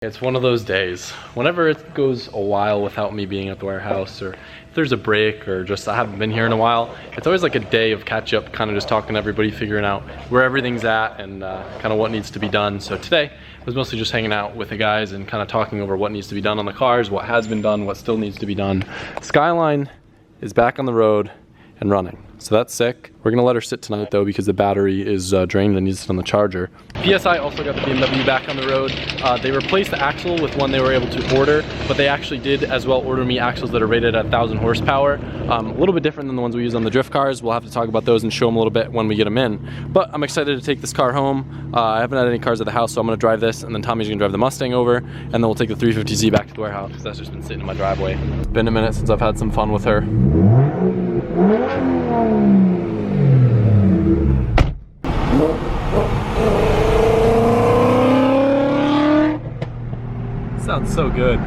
It's one of those days. Whenever it goes a while without me being at the warehouse, or if there's a break, or just I haven't been here in a while, it's always like a day of catch up, kind of just talking to everybody, figuring out where everything's at and kind of what needs to be done. So today I was mostly just hanging out with the guys and kind of talking over what needs to be done on the cars, what has been done, what still needs to be done. Skyline is back on the road and running. So that's sick. We're gonna let her sit tonight though because the battery is drained and needs to sit on the charger. PSI also got the BMW back on the road. They replaced the axle with one they were able to order, but they actually did as well order me axles that are rated at 1,000 horsepower. A little bit different than the ones we use on the drift cars. We'll have to talk about those and show them a little bit when we get them in. But I'm excited to take this car home. I haven't had any cars at the house, so I'm gonna drive this, and then Tommy's gonna drive the Mustang over, and then we'll take the 350Z back to the warehouse because that's just been sitting in my driveway. It's been a minute since I've had some fun with her. Sounds so good.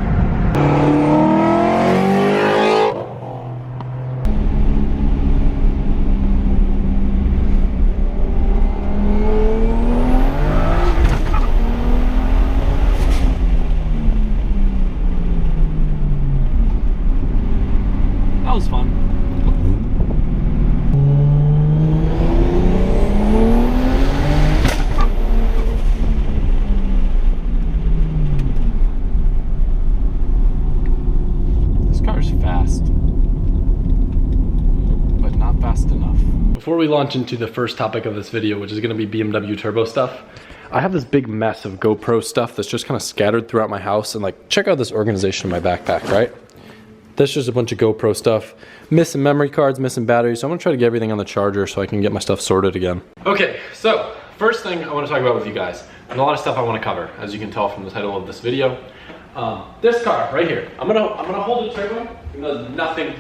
That was fun. Before we launch into the first topic of this video, which is going to be BMW turbo stuff, I have this big mess of GoPro stuff that's just kind of scattered throughout my house. And like, check out this organization in my backpack, right? That's just a bunch of GoPro stuff. Missing memory cards, missing batteries. So I'm going to try to get everything on the charger so I can get my stuff sorted again. Okay, so first thing I want to talk about with you guys. There's a lot of stuff I want to cover, as you can tell from the title of this video. This car right here. I'm gonna hold the turbo. It does nothing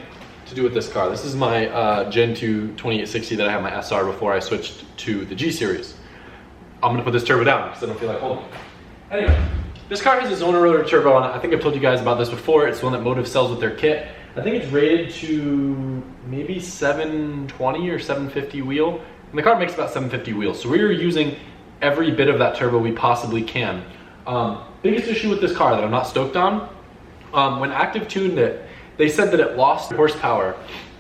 to do with this car. This is my Gen 2 2860 that I had my SR before I switched to the G series. I'm gonna put this turbo down because I don't feel like holding it. Anyway, this car has a Zona rotor turbo on it. I think I've told you guys about this before. It's the one that Motiv sells with their kit. I think it's rated to maybe 720 or 750 wheel. And the car makes about 750 wheels. So we're using every bit of that turbo we possibly can. Biggest issue with this car that I'm not stoked on, when Active tuned it, they said that it lost horsepower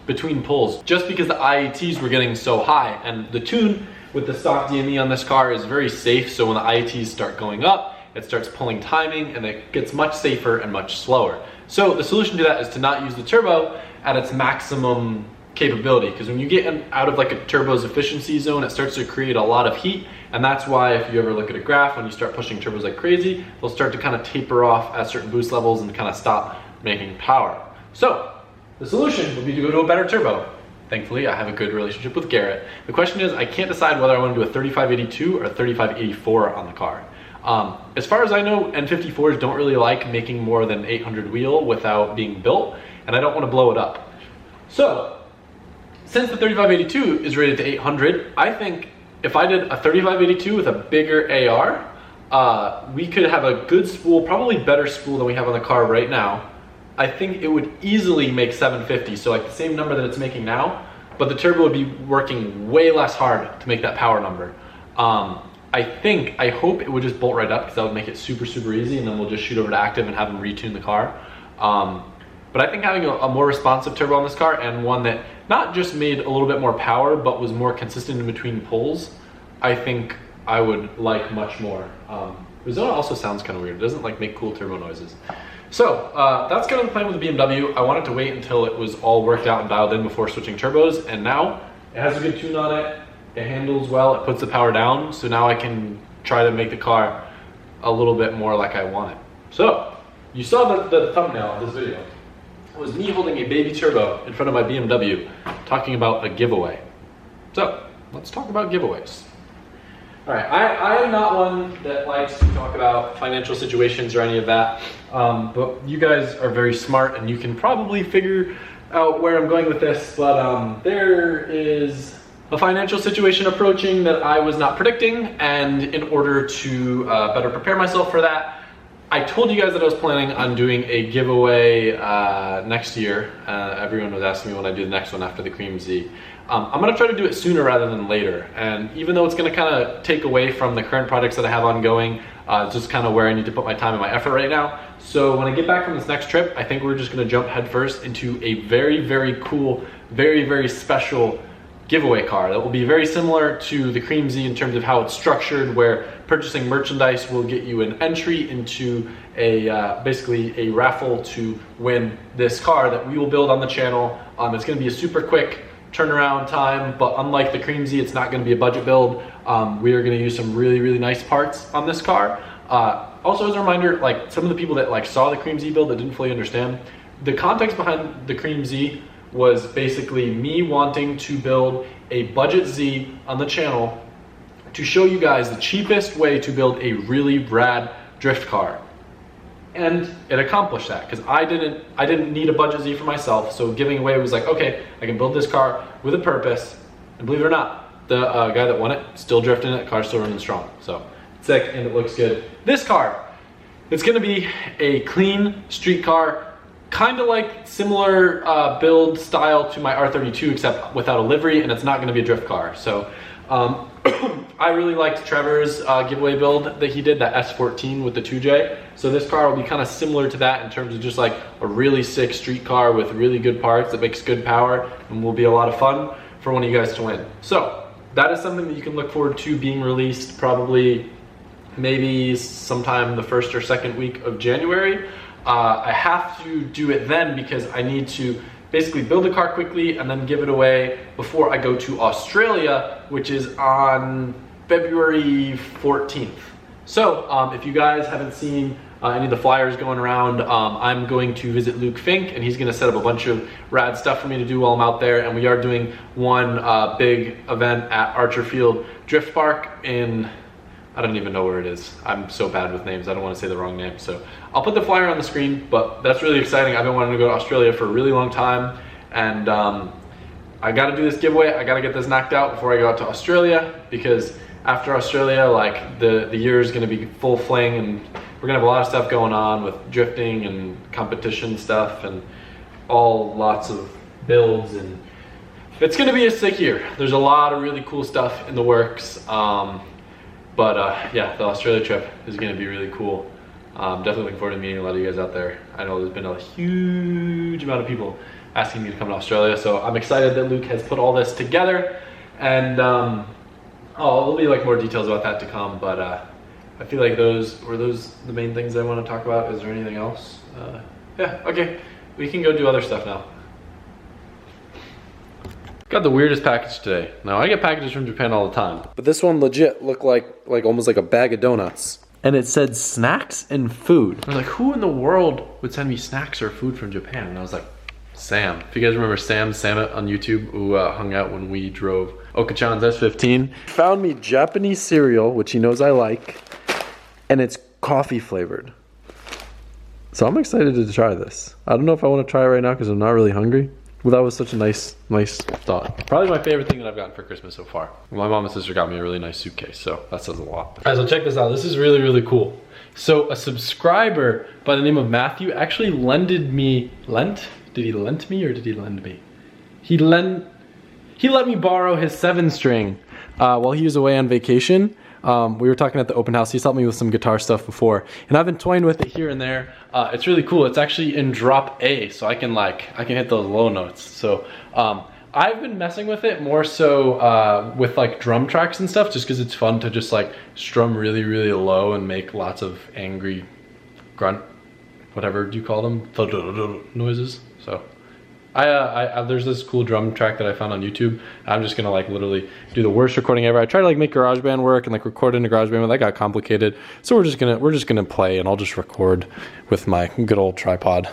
between pulls just because the IATs were getting so high. And the tune with the stock DME on this car is very safe, so when the IATs start going up, it starts pulling timing and it gets much safer and much slower. So the solution to that is to not use the turbo at its maximum capability, because when you get out of like a turbo's efficiency zone, it starts to create a lot of heat. And that's why if you ever look at a graph, when you start pushing turbos like crazy, they'll start to kind of taper off at certain boost levels and kind of stop making power. So the solution would be to go to a better turbo. Thankfully, I have a good relationship with Garrett. The question is, I can't decide whether I want to do a 3582 or a 3584 on the car. As far as I know, N54s don't really like making more than 800 wheel without being built, and I don't want to blow it up. So since the 3582 is rated to 800, I think if I did a 3582 with a bigger AR, we could have a good spool, probably better spool than we have on the car right now. I think it would easily make 750, so like the same number that it's making now, but the turbo would be working way less hard to make that power number. I hope it would just bolt right up because that would make it super, super easy, and then we'll just shoot over to Active and have them retune the car. But I think having a more responsive turbo on this car, and one that not just made a little bit more power, but was more consistent in between pulls, I think I would like much more. Zona also sounds kind of weird. It doesn't like make cool turbo noises. So that's kind of the plan with the BMW. I wanted to wait until it was all worked out and dialed in before switching turbos, and now it has a good tune on it. It handles well, it puts the power down, so now I can try to make the car a little bit more like I want it. So, you saw the thumbnail of this video. It was me holding a baby turbo in front of my BMW, talking about a giveaway. So, let's talk about giveaways. All right, I am not one that likes to talk about financial situations or any of that, but you guys are very smart and you can probably figure out where I'm going with this, but there is a financial situation approaching that I was not predicting, and in order to better prepare myself for that, I told you guys that I was planning on doing a giveaway next year. Everyone was asking me when I do the next one after the Cream Z. I'm gonna try to do it sooner rather than later. And even though it's gonna kind of take away from the current projects that I have ongoing, It's just kind of where I need to put my time and my effort right now. So when I get back from this next trip, I think we're just gonna jump headfirst into a very, very cool, very, very special giveaway car that will be very similar to the Cream Z in terms of how it's structured, where purchasing merchandise will get you an entry into a basically a raffle to win this car that we will build on the channel. It's going to be a super quick turnaround time, but unlike the Cream Z, it's not going to be a budget build. We are going to use some really, really nice parts on this car. Also, as a reminder, like some of the people that like saw the Cream Z build that didn't fully understand, the context behind the Cream Z was basically me wanting to build a budget Z on the channel to show you guys the cheapest way to build a really rad drift car. And it accomplished that because I didn't need a budget Z for myself. So giving away was like, okay, I can build this car with a purpose. And believe it or not, the guy that won it still drifting it, car's still running strong. So it's sick and it looks good. This car, it's gonna be a clean street car, kind of like similar build style to my R32, except without a livery, and it's not gonna be a drift car. So I really liked Trevor's giveaway build that he did, that S14 with the 2J. So this car will be kind of similar to that in terms of just like a really sick street car with really good parts that makes good power and will be a lot of fun for one of you guys to win. So that is something that you can look forward to being released probably maybe sometime the first or second week of January. I have to do it then because I need to basically build the car quickly and then give it away before I go to Australia, which is on February 14th. So if you guys haven't seen any of the flyers going around, I'm going to visit Luke Fink and he's gonna set up a bunch of rad stuff for me to do while I'm out there. And we are doing one big event at Archer Field Drift Park in, I don't even know where it is. I'm so bad with names, I don't want to say the wrong name. So I'll put the flyer on the screen, but that's really exciting. I've been wanting to go to Australia for a really long time, and I gotta do this giveaway. I gotta get this knocked out before I go out to Australia, because after Australia, like the year is gonna be full fling, and we're gonna have a lot of stuff going on with drifting and competition stuff and lots of builds, and it's gonna be a sick year. There's a lot of really cool stuff in the works. Yeah, the Australia trip is gonna be really cool. Definitely looking forward to meeting a lot of you guys out there. I know there's been a huge amount of people asking me to come to Australia, so I'm excited that Luke has put all this together, and there'll be like more details about that to come, but I feel like those were the main things I want to talk about. Is there anything else? Yeah, okay, we can go do other stuff now. Got the weirdest package today. Now I get packages from Japan all the time, but this one legit looked like almost like a bag of donuts. And it said snacks and food. I was like, who in the world would send me snacks or food from Japan? And I was like, Sam. If you guys remember Sam Samet on YouTube, who hung out when we drove Okachan's S15, found me Japanese cereal, which he knows I like, and it's coffee flavored. So I'm excited to try this. I don't know if I want to try it right now because I'm not really hungry. Well, that was such a nice thought. Probably my favorite thing that I've gotten for Christmas so far. My mom and sister got me a really nice suitcase, so that says a lot. All right, so check this out. This is really, really cool. So a subscriber by the name of Matthew actually did he lend me or did he lend me? He let me borrow his 7-string while he was away on vacation. We were talking at the open house. He's helped me with some guitar stuff before, and I've been toying with it here and there. It's really cool. It's actually in drop A, so I can hit those low notes. So I've been messing with it more so with like drum tracks and stuff, just because it's fun to just like strum really, really low and make lots of angry grunt, whatever do you call them, noises. So there's this cool drum track that I found on YouTube. I'm just gonna like literally do the worst recording ever. I try to like make GarageBand work and like record into GarageBand, but that got complicated. So we're just gonna play, and I'll just record with my good old tripod.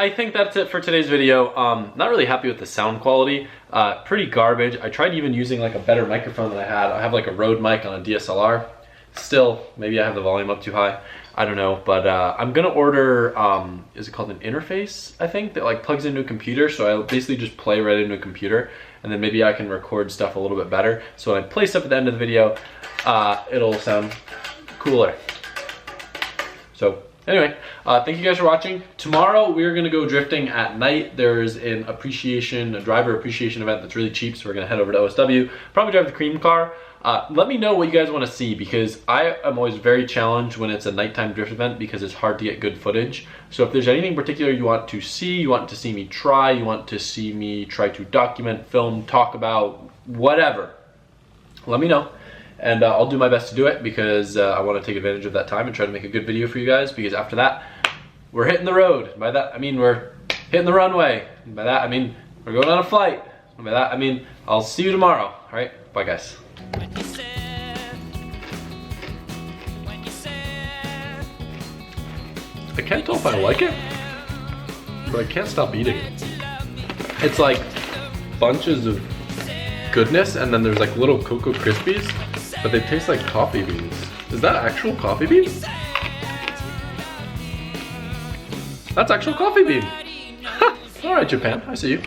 I think that's it for today's video. Not really happy with the sound quality. Pretty garbage. I tried even using like a better microphone than I had. I have like a Rode mic on a DSLR. Still, maybe I have the volume up too high. I don't know, but I'm gonna order, is it called an interface, I think, that like plugs into a computer, so I basically just play right into a computer, and then maybe I can record stuff a little bit better. So when I play stuff at the end of the video, it'll sound cooler. So anyway, thank you guys for watching. Tomorrow we're gonna go drifting at night. There's a driver appreciation event that's really cheap, so we're gonna head over to OSW, probably drive the cream car. Let me know what you guys want to see, because I am always very challenged when it's a nighttime drift event because it's hard to get good footage. So if there's anything particular you want to see, you want to see me try, you want to see me try to document, film, talk about, whatever, let me know. And I'll do my best to do it, because I want to take advantage of that time and try to make a good video for you guys, because after that, we're hitting the road. By that, I mean we're hitting the runway. And by that, I mean we're going on a flight. And by that, I mean I'll see you tomorrow. All right, bye guys. I can't tell if I like it, but I can't stop eating it. It's like bunches of goodness, and then there's like little Cocoa Krispies, but they taste like coffee beans. Is that actual coffee bean? That's actual coffee bean. All right, Japan, I see you.